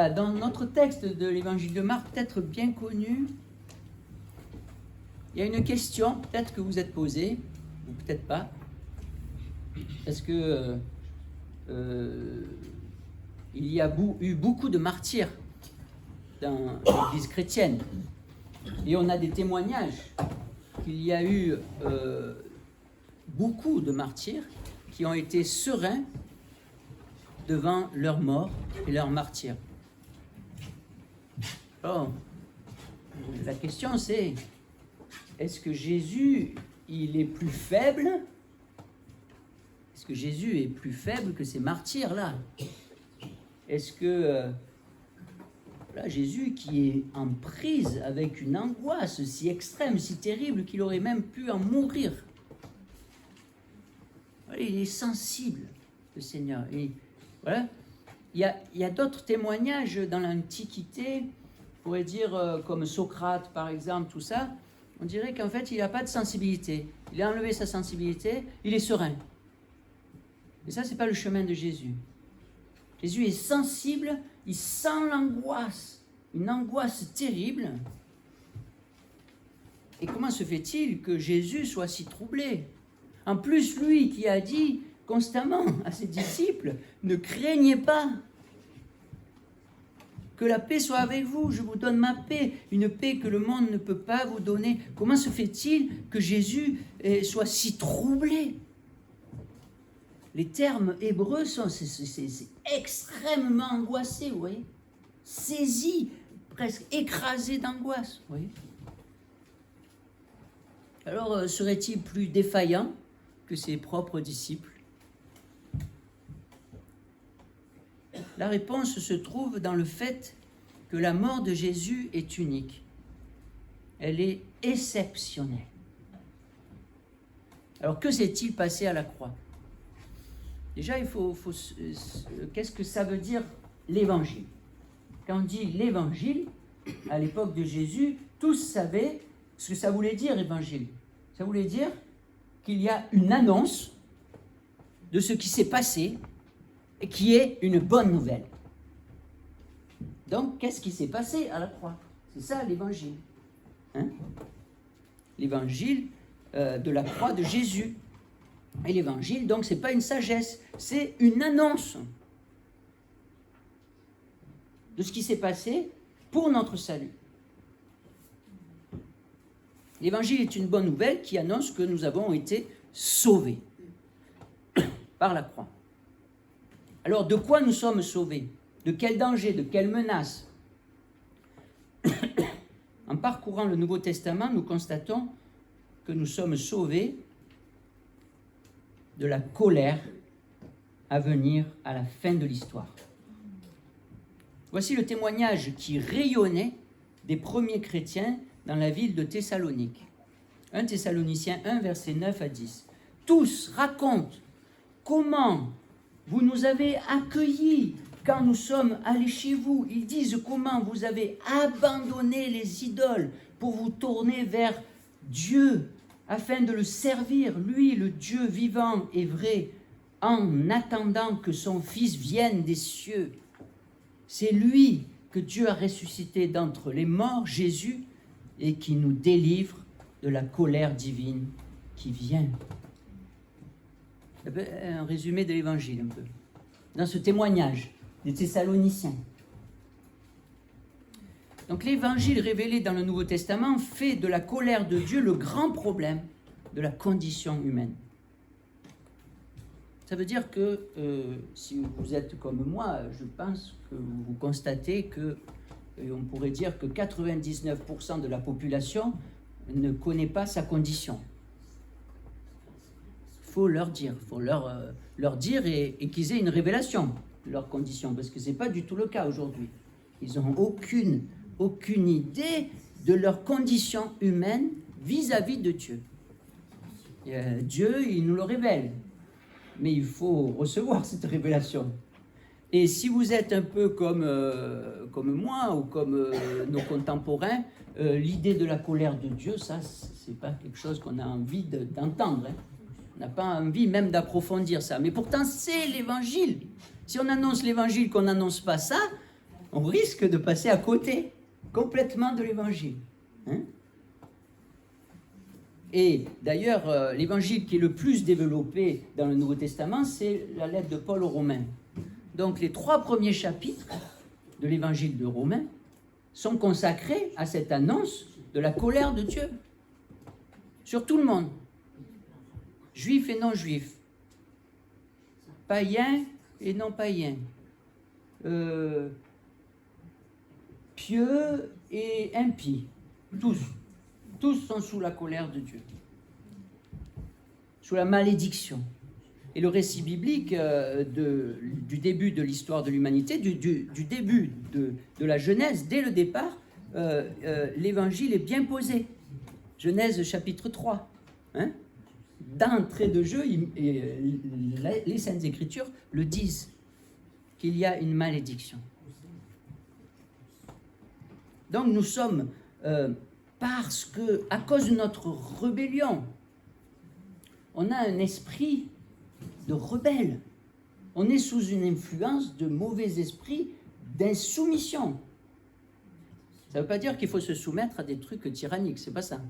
Voilà, dans notre texte de l'évangile de Marc, peut-être bien connu, il y a une question, peut-être que vous êtes posée, ou peut-être pas, parce que il y a eu beaucoup de martyrs dans l'Église chrétienne. Et on a des témoignages qu'il y a eu beaucoup de martyrs qui ont été sereins devant leur mort et leur martyr. Alors, la question c'est, est-ce que Jésus, il est plus faible? Est-ce que Jésus est plus faible que ces martyrs-là? Est-ce que là, Jésus qui est en prise avec une angoisse si extrême, si terrible, qu'il aurait même pu en mourir. Voilà, il est sensible, le Seigneur. Et voilà. Il y a d'autres témoignages dans l'Antiquité, on pourrait dire comme Socrate par exemple, tout ça. On dirait qu'en fait, il n'a pas de sensibilité. Il a enlevé sa sensibilité, il est serein. Et ça, c'est pas le chemin de Jésus. Jésus est sensible, il sent l'angoisse, une angoisse terrible. Et comment se fait-il que Jésus soit si troublé? En plus, lui qui a dit constamment à ses disciples, ne craignez pas, que la paix soit avec vous, je vous donne ma paix, une paix que le monde ne peut pas vous donner. Comment se fait-il que Jésus soit si troublé? Les termes hébreux sont c'est extrêmement angoissé, vous voyez, saisi, presque écrasé d'angoisse, vous voyez. Alors, serait-il plus défaillant que ses propres disciples? La réponse se trouve dans le fait que la mort de Jésus est unique. Elle est exceptionnelle. Alors, que s'est-il passé à la croix? Déjà, qu'est-ce que ça veut dire l'évangile? Quand on dit l'évangile, à l'époque de Jésus, tous savaient ce que ça voulait dire, évangile. Ça voulait dire qu'il y a une annonce de ce qui s'est passé et qui est une bonne nouvelle. Donc, qu'est-ce qui s'est passé à la croix? C'est ça l'évangile. Hein? L'évangile de la croix de Jésus. Et l'évangile, donc, ce n'est pas une sagesse, c'est une annonce de ce qui s'est passé pour notre salut. L'évangile est une bonne nouvelle qui annonce que nous avons été sauvés par la croix. Alors, de quoi nous sommes sauvés? De quel danger? De quelle menace? En parcourant le Nouveau Testament, nous constatons que nous sommes sauvés de la colère à venir à la fin de l'histoire. Voici le témoignage qui rayonnait des premiers chrétiens dans la ville de Thessalonique. 1 Thessaloniciens 1, versets 9 à 10. Tous racontent comment vous nous avez accueillis quand nous sommes allés chez vous. Ils disent comment vous avez abandonné les idoles pour vous tourner vers Dieu afin de le servir, lui, le Dieu vivant et vrai, en attendant que son Fils vienne des cieux. C'est lui que Dieu a ressuscité d'entre les morts, Jésus, et qui nous délivre de la colère divine qui vient. Un résumé de l'évangile un peu, dans ce témoignage des Thessaloniciens. Donc l'évangile révélé dans le Nouveau Testament fait de la colère de Dieu le grand problème de la condition humaine. Ça veut dire que si vous êtes comme moi, je pense que vous constatez que, on pourrait dire que 99% de la population ne connaît pas sa condition. Il faut leur dire, et qu'ils aient une révélation de leur condition, parce que ce n'est pas du tout le cas aujourd'hui. Ils n'ont aucune idée de leur condition humaine vis-à-vis de Dieu. Dieu, il nous le révèle, mais il faut recevoir cette révélation. Et si vous êtes un peu comme moi ou comme nos contemporains, l'idée de la colère de Dieu, ça, c'est pas quelque chose qu'on a envie d'entendre. Hein. On n'a pas envie même d'approfondir ça. Mais pourtant, c'est l'évangile. Si on annonce l'évangile, qu'on n'annonce pas ça, on risque de passer à côté complètement de l'évangile. Hein? Et d'ailleurs, l'évangile qui est le plus développé dans le Nouveau Testament, c'est la lettre de Paul aux Romains. Donc les 3 premiers chapitres de l'évangile de Romains sont consacrés à cette annonce de la colère de Dieu sur tout le monde, juifs et non-juifs, païens et non-païens, pieux et impies, tous sont sous la colère de Dieu, sous la malédiction. Et le récit biblique du début de l'histoire de l'humanité, du début de la Genèse, dès le départ, l'évangile est bien posé. Genèse chapitre 3. Hein? D'entrée de jeu, les Saintes Écritures le disent, qu'il y a une malédiction. Donc nous sommes, parce que, à cause de notre rébellion, on a un esprit de rebelle. On est sous une influence de mauvais esprits, d'insoumission. Ça ne veut pas dire qu'il faut se soumettre à des trucs tyranniques, c'est pas ça.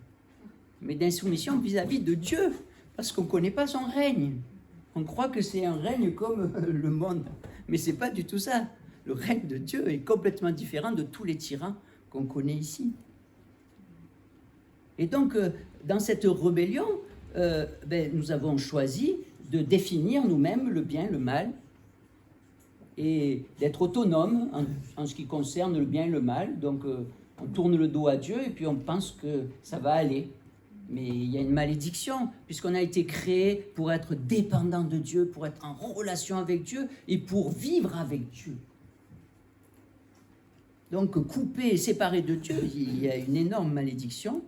Mais d'insoumission vis-à-vis de Dieu, parce qu'on ne connaît pas son règne. On croit que c'est un règne comme le monde, mais c'est pas du tout ça. Le règne de Dieu est complètement différent de tous les tyrans qu'on connaît ici. Et donc, dans cette rébellion, nous avons choisi de définir nous-mêmes le bien, le mal, et d'être autonome en ce qui concerne le bien et le mal. Donc, on tourne le dos à Dieu et puis on pense que ça va aller. Mais il y a une malédiction, puisqu'on a été créé pour être dépendant de Dieu, pour être en relation avec Dieu et pour vivre avec Dieu. Donc, coupé et séparé de Dieu, il y a une énorme malédiction.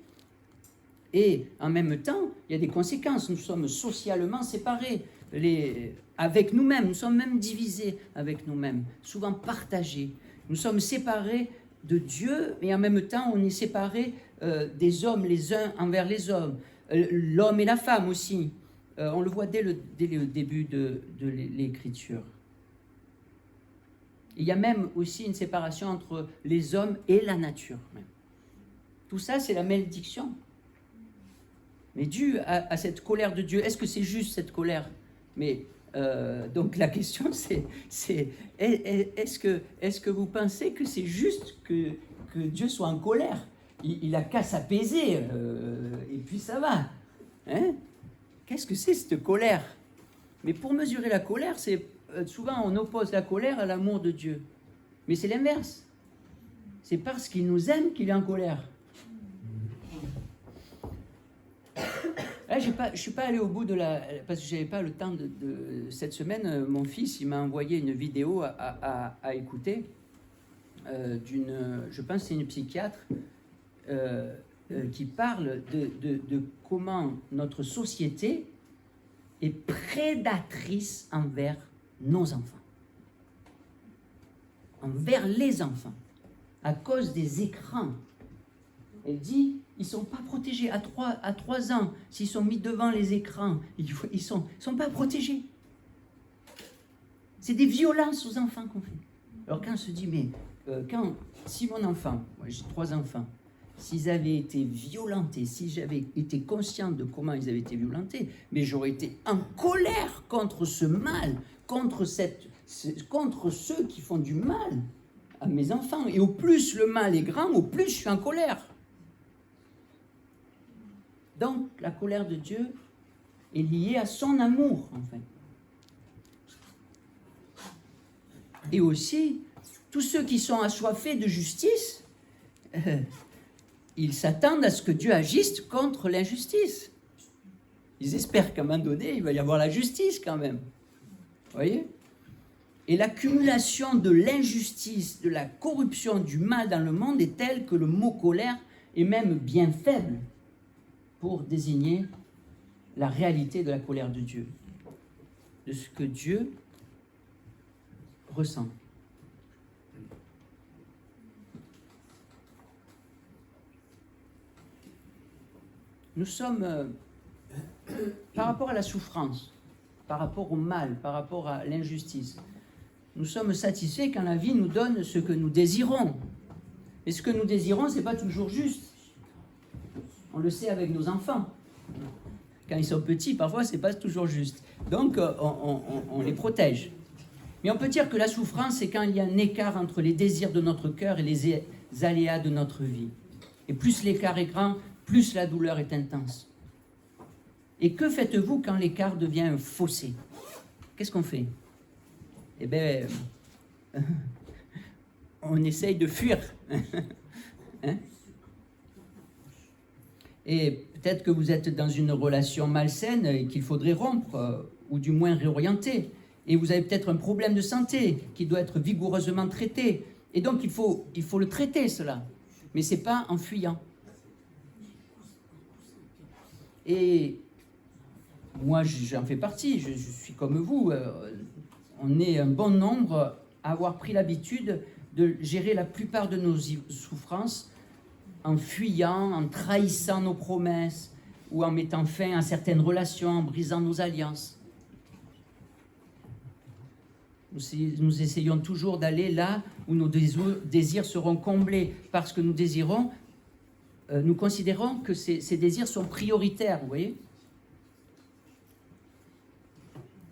Et en même temps, il y a des conséquences. Nous sommes socialement séparés avec nous-mêmes. Nous sommes même divisés avec nous-mêmes, souvent partagés. Nous sommes séparés de Dieu, et en même temps, on est séparés des hommes les uns envers les hommes. L'homme et la femme aussi. On le voit dès le début de l'Écriture. Il y a même aussi une séparation entre les hommes et la nature. Même. Tout ça, c'est la malédiction. Mais dû à cette colère de Dieu, est-ce que c'est juste cette colère? Mais donc la question c'est est-ce que vous pensez que c'est juste que Dieu soit en colère? Il a qu'à s'apaiser et puis ça va. Hein? Qu'est-ce que c'est cette colère? Mais pour mesurer la colère, c'est souvent on oppose la colère à l'amour de Dieu. Mais c'est l'inverse. C'est parce qu'il nous aime qu'il est en colère. Là, je ne suis pas allé au bout parce que je n'avais pas le temps de cette semaine. Mon fils, il m'a envoyé une vidéo à écouter je pense que c'est une psychiatre qui parle de comment notre société est prédatrice envers nos enfants, envers les enfants, à cause des écrans. Elle dit, ils ne sont pas protégés. À 3 ans, s'ils sont mis devant les écrans, ils ne sont pas protégés. C'est des violences aux enfants qu'on fait. Alors quand on se dit, mais si mon enfant, moi j'ai 3 enfants, s'ils avaient été violentés, si j'avais été conscient de comment ils avaient été violentés, mais j'aurais été en colère contre ce mal, contre ceux qui font du mal à mes enfants. Et au plus le mal est grand, au plus je suis en colère. Donc, la colère de Dieu est liée à son amour, en fait. Et aussi, tous ceux qui sont assoiffés de justice, ils s'attendent à ce que Dieu agisse contre l'injustice. Ils espèrent qu'à un moment donné, il va y avoir la justice quand même. Vous voyez ? Et l'accumulation de l'injustice, de la corruption, du mal dans le monde est telle que le mot colère est même bien faible pour désigner la réalité de la colère de Dieu, de ce que Dieu ressent. Nous sommes, par rapport à la souffrance, par rapport au mal, par rapport à l'injustice, Nous sommes satisfaits quand la vie nous donne ce que nous désirons. Et ce que nous désirons, ce n'est pas toujours juste. On le sait avec nos enfants. Quand ils sont petits, parfois, ce n'est pas toujours juste. Donc, on les protège. Mais on peut dire que la souffrance, c'est quand il y a un écart entre les désirs de notre cœur et les aléas de notre vie. Et plus l'écart est grand, plus la douleur est intense. Et que faites-vous quand l'écart devient un fossé? Qu'est-ce qu'on fait? Eh bien, on essaye de fuir. Hein? Et peut-être que vous êtes dans une relation malsaine et qu'il faudrait rompre, ou du moins réorienter. Et vous avez peut-être un problème de santé qui doit être vigoureusement traité. Et donc, il faut le traiter, cela. Mais ce n'est pas en fuyant. Et moi, j'en fais partie, je suis comme vous. On est un bon nombre à avoir pris l'habitude de gérer la plupart de nos souffrances en fuyant, en trahissant nos promesses, ou en mettant fin à certaines relations, en brisant nos alliances. Nous essayons toujours d'aller là où nos désirs seront comblés, parce que nous désirons, nous considérons que ces désirs sont prioritaires, vous voyez.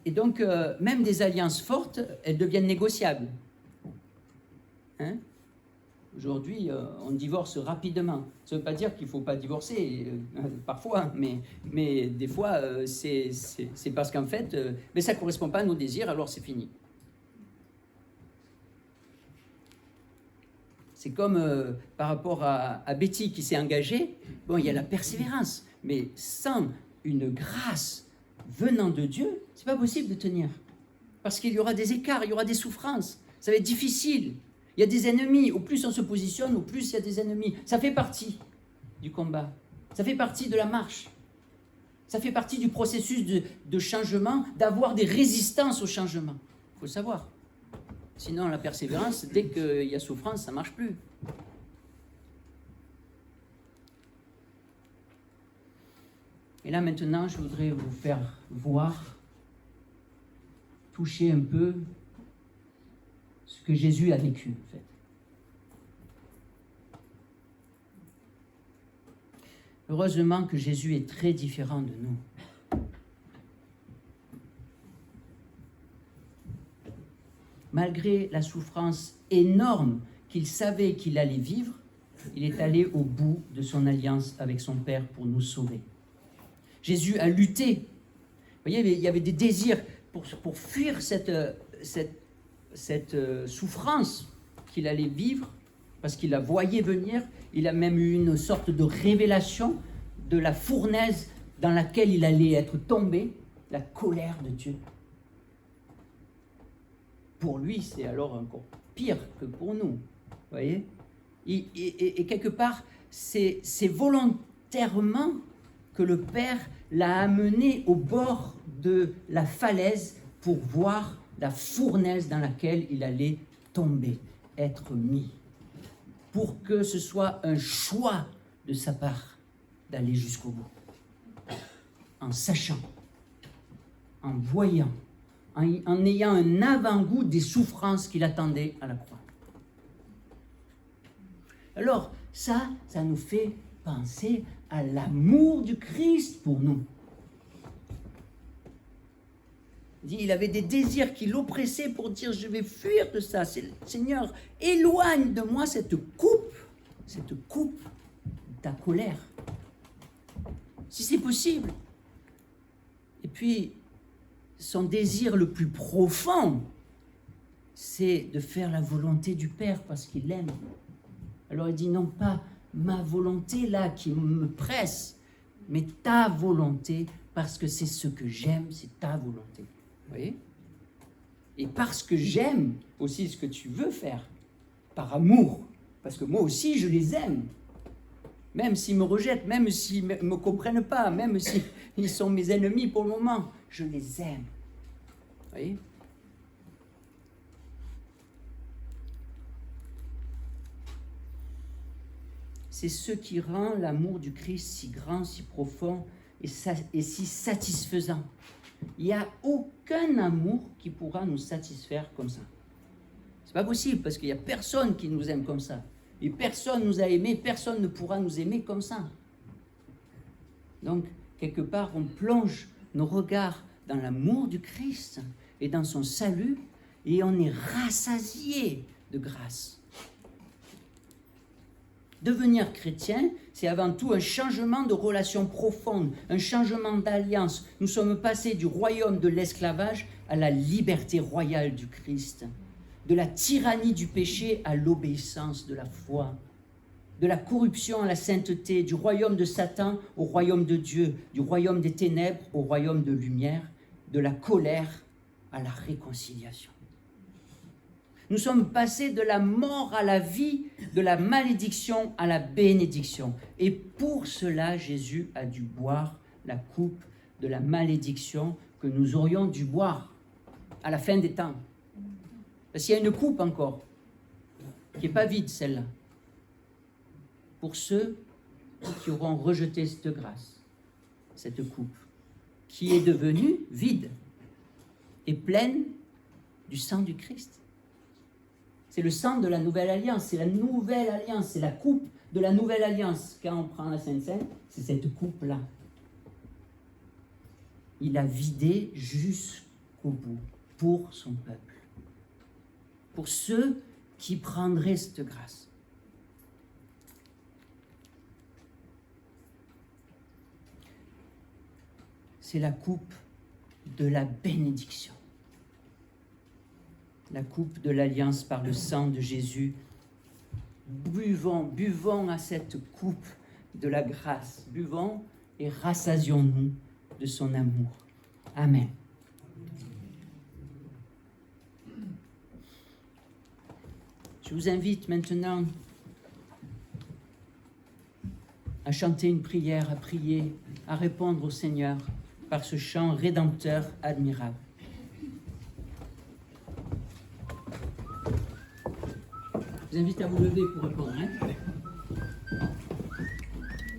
Et donc, même des alliances fortes, elles deviennent négociables. Hein? Aujourd'hui, on divorce rapidement. Ça ne veut pas dire qu'il ne faut pas divorcer, parfois, mais des fois, c'est parce qu'en fait, mais ça ne correspond pas à nos désirs, alors c'est fini. C'est comme par rapport à Betty qui s'est engagée. Bon, il y a la persévérance, mais sans une grâce venant de Dieu, c'est pas possible de tenir. Parce qu'il y aura des écarts, il y aura des souffrances. Ça va être difficile. Il y a des ennemis. Au plus on se positionne, au plus il y a des ennemis. Ça fait partie du combat. Ça fait partie de la marche. Ça fait partie du processus de changement, d'avoir des résistances au changement. Il faut le savoir. Sinon, la persévérance, dès qu'il y a souffrance, ça ne marche plus. Et là, maintenant, je voudrais vous faire voir, toucher un peu ce que Jésus a vécu, en fait. Heureusement que Jésus est très différent de nous. Malgré la souffrance énorme qu'il savait qu'il allait vivre, il est allé au bout de son alliance avec son Père pour nous sauver. Jésus a lutté. Vous voyez, il y avait des désirs pour fuir cette souffrance qu'il allait vivre, parce qu'il la voyait venir. Il a même eu une sorte de révélation de la fournaise dans laquelle il allait être tombé, la colère de Dieu. Pour lui, c'est alors encore pire que pour nous. Vous voyez ? Et quelque part, c'est volontairement que le Père l'a amené au bord de la falaise pour voir la fournaise dans laquelle il allait tomber, être mis. Pour que ce soit un choix de sa part d'aller jusqu'au bout. En sachant, en voyant, en ayant un avant-goût des souffrances qu'il attendait à la croix. Alors, ça nous fait penser à l'amour du Christ pour nous. Il avait des désirs qui l'oppressaient pour dire « je vais fuir de ça, Seigneur, éloigne de moi cette coupe de ta colère, si c'est possible. » Et puis, son désir le plus profond, c'est de faire la volonté du Père parce qu'il l'aime. Alors il dit non pas ma volonté là qui me presse, mais ta volonté parce que c'est ce que j'aime, c'est ta volonté. Vous voyez ? Et parce que j'aime aussi ce que tu veux faire, par amour, parce que moi aussi je les aime. Même s'ils me rejettent, même s'ils ne me comprennent pas, même s'ils sont mes ennemis pour le moment, je les aime. Vous voyez ? C'est ce qui rend l'amour du Christ si grand, si profond et si satisfaisant. Il n'y a aucun amour qui pourra nous satisfaire comme ça. C'est pas possible, parce qu'il n'y a personne qui nous aime comme ça. Et personne nous a aimés, personne ne pourra nous aimer comme ça. Donc, quelque part, on plonge nos regards dans l'amour du Christ et dans son salut, et on est rassasié de grâce. Devenir chrétien, c'est avant tout un changement de relation profonde, un changement d'alliance. Nous sommes passés du royaume de l'esclavage à la liberté royale du Christ, de la tyrannie du péché à l'obéissance de la foi, de la corruption à la sainteté, du royaume de Satan au royaume de Dieu, du royaume des ténèbres au royaume de lumière, de la colère à la réconciliation. Nous sommes passés de la mort à la vie, de la malédiction à la bénédiction. Et pour cela, Jésus a dû boire la coupe de la malédiction que nous aurions dû boire à la fin des temps. Parce qu'il y a une coupe encore, qui n'est pas vide celle-là. Pour ceux qui auront rejeté cette grâce, cette coupe, qui est devenue vide et pleine du sang du Christ. C'est le sang de la nouvelle alliance, c'est la nouvelle alliance, c'est la coupe de la nouvelle alliance. Quand on prend la Sainte Seine, c'est cette coupe-là. Il a vidé jusqu'au bout pour son peuple, pour ceux qui prendraient cette grâce. C'est la coupe de la bénédiction. La coupe de l'alliance par le sang de Jésus. Buvons à cette coupe de la grâce. Buvons et rassasions-nous de son amour. Amen. Je vous invite maintenant à chanter une prière, à prier, à répondre au Seigneur par ce chant rédempteur admirable. Je vous invite à vous lever pour répondre.